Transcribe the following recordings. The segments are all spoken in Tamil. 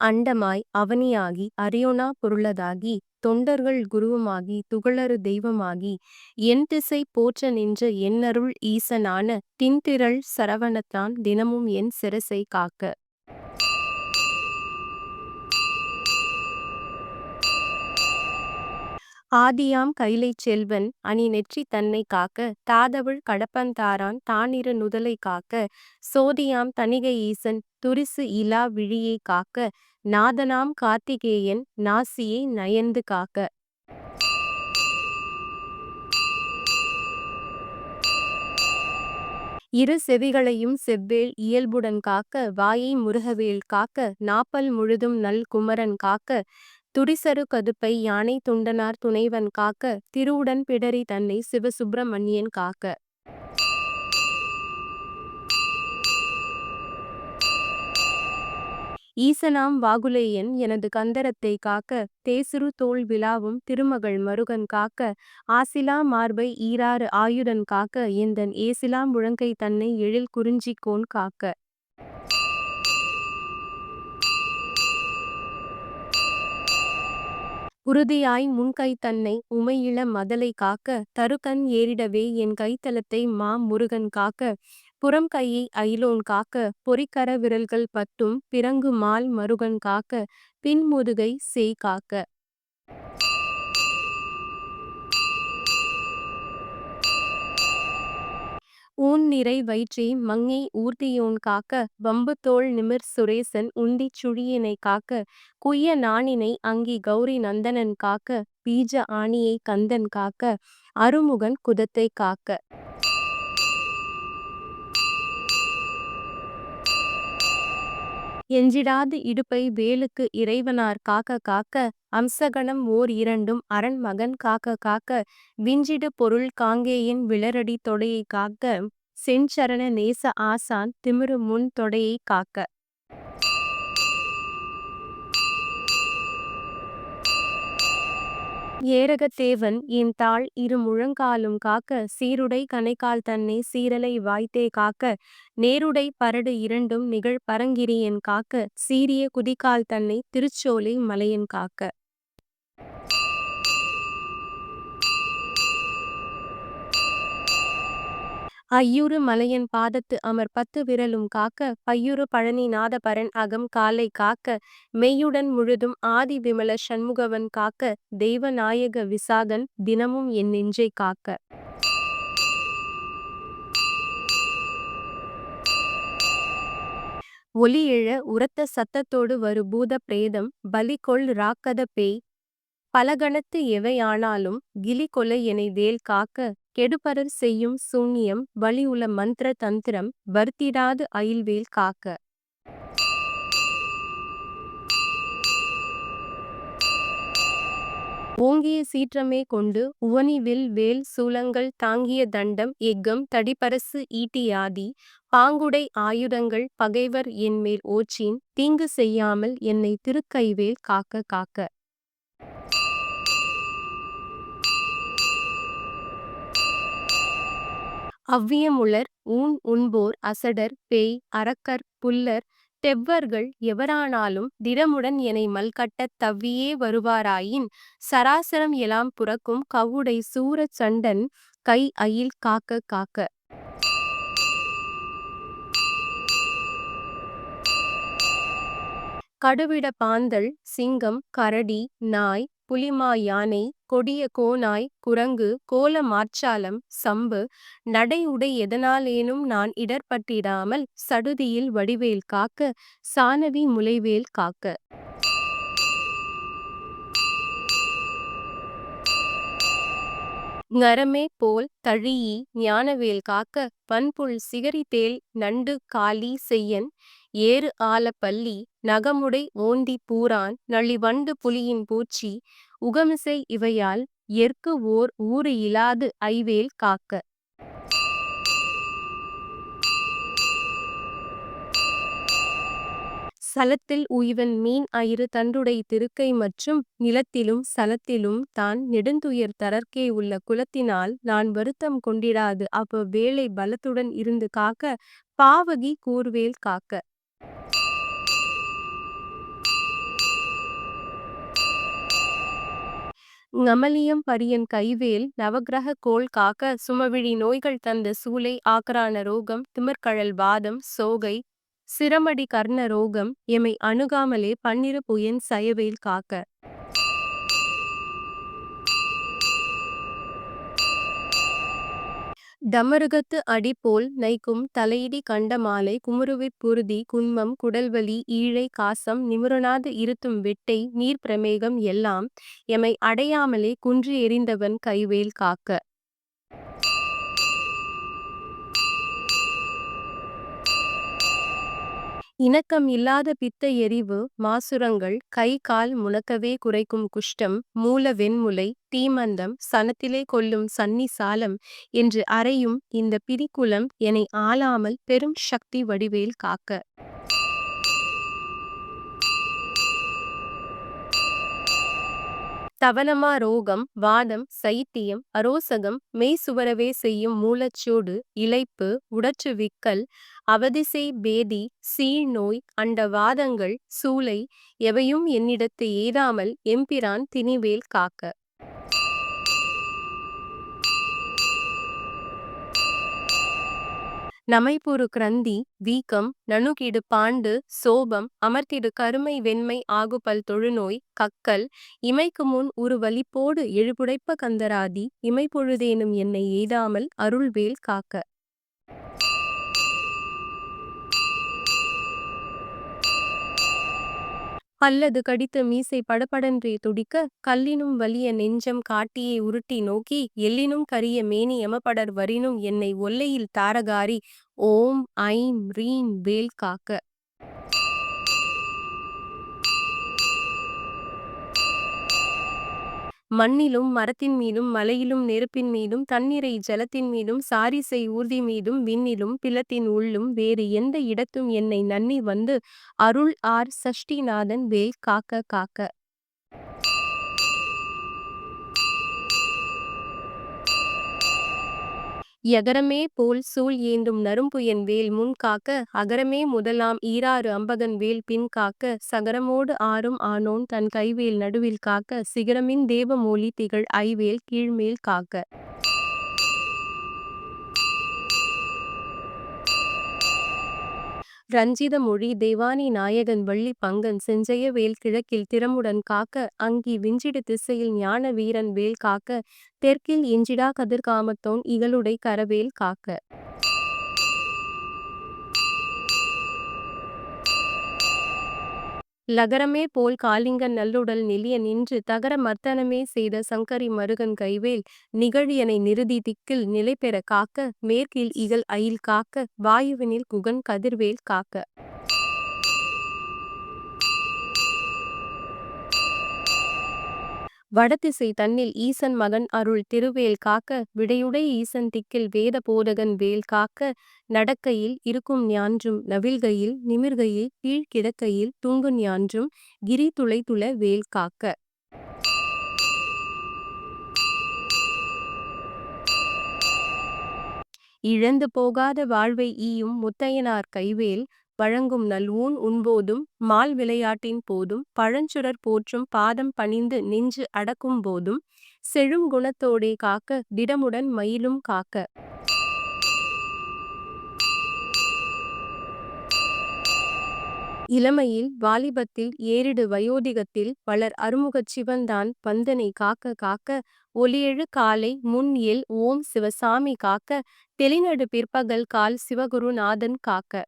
அண்டமாய் அவனியாகி அறியொணா பொருளதாகி தொண்டர்கள் குருவுமாகி துகளறு தெய்வமாகி எண்திசை போற்ற நின்ற என்னருள் ஈசனான திண்திறல் சரவணத்தான் தினமும் என் சிரசை காக்க. ஆதியாம் கைலைச் செல்வன் அணி நெற்றி தன்னை காக்க தாதவள் கடப்பந்தாரான் தானிரு நுதலை காக்க சோதியாம் தணிகை ஈசன் துரிசு இலா விழியை காக்க நாதனாம் கார்த்திகேயன் நாசியை நயந்து காக்க. இரு செவிகளையும் செவ்வேள் இயல்புடன் காக்க வாயை முருகவேல் காக்க நாப்பல் முழுதும் நல் குமரன் காக்க துடிசரு கதுப்பை யானை துண்டனார் துணைவன் காக்க திருவுடன் பிடரி தன்னை சிவசுப்பிரமணியன் காக்க. ஈசனாம் வாகுலேயன் எனது கந்தரத்தை காக்க தேசுரு தோள் விழாவும் திருமகள் மருகன் காக்க ஆசிலா மார்பை ஈராறு ஆயுதன் காக்க எந்தன் ஏசிலா முழங்கை தன்னை எழில் குறிஞ்சிக்கோன் காக்க. உறுதியாய் முன்கை தன்னை உமையிள மதலை காக்க தருகண் ஏறிடவே என் கைத்தலத்தை முருகன் காக்க புறம் கையை அயிலோன் காக்க பொறிக்கர விரல்கள் பத்தும் பிறங்கு மால் மருகன் காக்க பின்முதுகை சேய் காக்க. ஊன் நிறை வயிற்றை மங்கை ஊர்தியோன் காக்க வம்பு தோள் நிமிர் சுரேசன் உண்டிச் சுழியினை காக்க குய்ய நாணினை அங்கி கௌரி நந்தனன் காக்க பீஜ ஆணியை கந்தன் காக்க அருமுகன் குதத்தை காக்க. எஞ்சிடாது இடுப்பை வேலுக்கு இறைவனார் காக்க காக்க அம்சகணம் ஓர் இரண்டும் அரண் மகன் காக்க காக்க விஞ்சிடு பொருள் காங்கேயன் விளரடி தொடையை காக்க செஞ்சரண நேச ஆசான் திமிரு முன் தொடையை காக்க. ஏரகத்தேவன் என் தாள் இரு முழங்காலும் காக்க சீருடை கணைக்கால் தன்னை சீரலை வாய்த்தே காக்க நேருடை பரடு இரண்டும் நிகழ் பரங்கிரியன் காக்க சீரிய குதிகால் தன்னை திருச்சோலை மலையன் காக்க. ஐயுறு மலையன் பாதத்து அமர் 10 விரலும் காக்க பையுறு பழனி நாதபரன் அகம் காலை காக்க மெய்யுடன் முழுதும் ஆதி விமல சண்முகவன் காக்க தெய்வநாயக விசாகன் தினமும் என் நெஞ்சை காக்க. ஒலி எழ உரத்த சத்தத்தோடு வரு பூத பிரேதம் பலி கொள் ராக்கத பேய் பலகணத்து எவையானாலும் கிலி கொலை எனை வேல் காக்க கெடுபரர் செய்யும் சூன்யம் வலி உல மந்திர தந்திரம் வருத்திடாது அயில்வேல் காக்க. ஓங்கிய சீற்றமே கொண்டு உவனி வில் வேல் சூலங்கள் தாங்கிய தண்டம் எக்கம் தடிபரசு ஈட்டியாதி பாங்குடை ஆயுதங்கள் பகைவர் என்மேல் ஓச்சின் தீங்கு செய்யாமல் என்னை திருக்கைவேல் காக்க காக்க. அவ்வியமுளர் ஊன் உண்போர் அசடர் பேய் அரக்கர் புல்லர் தெவ்வர்கள் எவரானாலும் திடமுடன் எனை மல்கட்டத் தவ்வியே வருவாராயின் சராசரம் எலாம் புரக்கும் கவ்வுடை சூரச் சண்டன் கை அயில் காக்க காக்க. கடுவிட பாந்தள் சிங்கம் கரடி நாய் புலிமா யானை கொடிய கோனாய் குரங்கு கோல மார்ச்சாலம் சம்பு நடை உடை எதனாலேனும் நான் இடர்பட்டிடாமல் சடுதியில் வடிவேல் காக்க சானவி முலைவேல் காக்க. ngரமே போல் தழீஇ ஞானவேல் காக்க வன்புல் சிகரிதேள் நண்டு காளி செய்யன் ஏறு ஆல பல்லி நகமுடை ஓந்தி பூரான் நளிவண்டு புலியின் பூச்சி உகமிசை இவையால் எற்கு ஓர் ஊறு இலாது ஐவேல் காக்க. சலத்தில் உய்வன் மீன் அயிறு தண்டுடை திருக்கை மற்றும் நிலத்திலும் சலத்திலும் தான் நெடுந்துயர் தரற்கே உள்ள குலத்தினால் நான் வருத்தம் கொண்டிடாது அவ்வவேளை பலத்துடன் இருந்து காக்க பாவகி கூர்வேல் காக்க. ngமலியம் பரியன் கைவேல் நவக்கிரக கோள் காக்க சுமவிழி நோய்கள் தந்த சூலை ஆக்ரான ரோகம் திமிர்கழல் வாதம் சோகை சிரமடி கர்ண ரோகம் எமை அணுகாமலே பன்னிரு புயன் சயவேல் காக்க. டமருகத்து அடிபோல் நைக்கும் தலையிடி கண்ட மாலை குமுறுவிற் புறுதி குன்மம் குடல்வலி ஈழை காசம் நிமிரனாது இருத்தும் வெட்டை நீர்ப்பிரமேகம் எல்லாம் எமை அடையாமலே குன்றி எறிந்தவன் கைவேல் காக்க. இணக்கம் இல்லாத பித்த எரிவு மாசுரங்கள் கை கால் முனக்கவே குரைக்கும் குஷ்டம் மூல வெண்முலை தீமந்தம் சனத்திலே கொல்லும் சன்னி சாலம் என்று அறையும் இந்த பிடிக்குலம் எனை ஆளாமல் பெரும் சக்தி வடிவேல் காக்க. தவனமா ரோகம் வாதம் சைத்தியம் அரோசகம் மெய் சுவரவே செய்யும் மூலச்சூடு இளைப்பு உடற்று விக்கல் அவதிசை பேதி சீழ்நோய் அண்ட வாதங்கள் சூலை எவையும் என்னிடத்து ஏதாமல் எம்பிரான் திணிவேல் காக்க. நமைப்புறு கிரந்தி வீக்கம் நணுகிடு பாண்டு சோபம் அமர்த்திடு கருமை வெண்மை ஆகுபல் தொழுநோய் கக்கல் இமைக்கு முன் ஒரு வலிப்போடு எழுபுடைப்ப கந்தராதி இமைப்பொழுதேனும் என்னை ஏதாமல் அருள்வேல் காக்க. அல்லது கடித்த மீசை படபடன்றே துடிக்க கல்லினும் வலிய நெஞ்சம் காட்டியே உருட்டி நோக்கி எல்லினும் கரிய மேனி எமபடர் வரினும் என்னை ஒல்லையில் தாரகாரி ஓம் ஐம் ரீம் வேல் காக்க. மண்ணிலும் மரத்தின் மீதும் மலையிலும் நெருப்பின் மீதும் தண்ணீரை ஜலத்தின் மீதும் சாரிசை ஊர்தி மீதும் விண்ணிலும் பிலத்தின் உள்ளும் வேறு எந்த இடத்தும் என்னை நன்னி வந்து அருள் ஆர் சஷ்டிநாதன் வேல் காக்க காக்க. யகரமே போல் சூழ் ஏந்தும் நறும்புயன் வேல் முன் காக்க அகரமே முதலாம் ஈராறு அம்பகன் வேல் பின் காக்க சகரமோடு ஆறும் ஆனோன் தன் கைவேல் நடுவில் காக்க சிகரமின் தேவமூலி திகழ் ஐவேல் கீழ்மேல் காக்க. ரஞ்சித மொழி தேவானி நாயகன் வள்ளி பங்கன் செஞ்சய வேல் கிழக்கில் திறமுடன் காக்க அங்கி விஞ்சிடு திசையில் ஞான வீரன் வேல் காக்க தெற்கில் எஞ்சிடா கதிர்காமத்தோன் இகலுடை கரவேல் காக்க. லகரமே போல் காளிங்கன் நல்லுடல் நெளிய நின்று தகர மர்த்தனமே செய்த சங்கரி மருகன் கைவேல் நிகழியனை நிருதி திக்கில் நிலைபெற காக்க மேற்கில் இகல் அயில் காக்க வாயுவினில் குகன் கதிர்வேல் காக்க. வடதிசை தன்னில் ஈசன் மகன் அருள் திருவேல் காக்க விடையுடை ஈசன் திக்கில் வேத போதகன் வேல் காக்க நடக்கையில் இருக்கும் ஞான்றும் நவில்கையில் நிமிர்கையில் கீழ்கிடக்கையில் தூங்கு ஞான்றும் கிரி துளை துள வேல் காக்க. இழந்து போகாத வாழ்வை ஈயும் முத்தையனார் கைவேல் வழங்கும் நல்ஊன் உண்போதும் மால் விளையாட்டின் போதும் பழஞ்சுடர் போற்றும் பாதம் பணிந்து நெஞ்சு அடக்கும் போதும் செழும் குணத்தோடே காக்க திடமுடன் மயிலும் காக்க. இளமையில் வாலிபத்தில் ஏறிடு வயோதிகத்தில் வளர் அருமுகச் சிவன்தான் பந்தனை காக்க காக்க ஒலியெழு காலை முன் எல் ஓம் சிவசாமி காக்க தெளிநடு பிற்பகல் கால் சிவகுருநாதன் காக்க.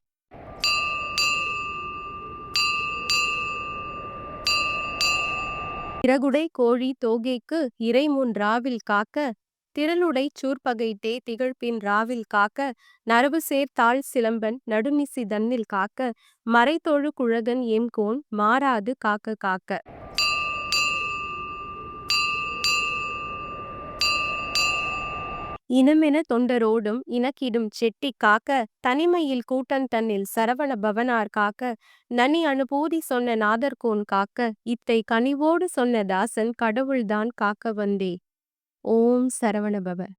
இறகுடை கோழி தோகைக்கு இறைமுன் ராவில் காக்க திரளுடை சூர்பகைத்தே திகழ்பின் ராவில் காக்க நரவுசேர் தாழ் சிலம்பன் நடுநிசி தன்னில் காக்க மறைத்தொழு குழகன் எம்கோன் மாறாது காக்க காக்க. இனமென தொண்டரோடும் இனக்கிடும் செட்டி காக்க தனிமையில் கூட்டன் தன்னில் சரவண பவனார் காக்க நனி அனுபூதி சொன்ன நாதர்கோன் காக்க இத்தை கனிவோடு சொன்ன தாசன் கடவுள்தான் காக்க வந்தே. ஓம் சரவண பவ.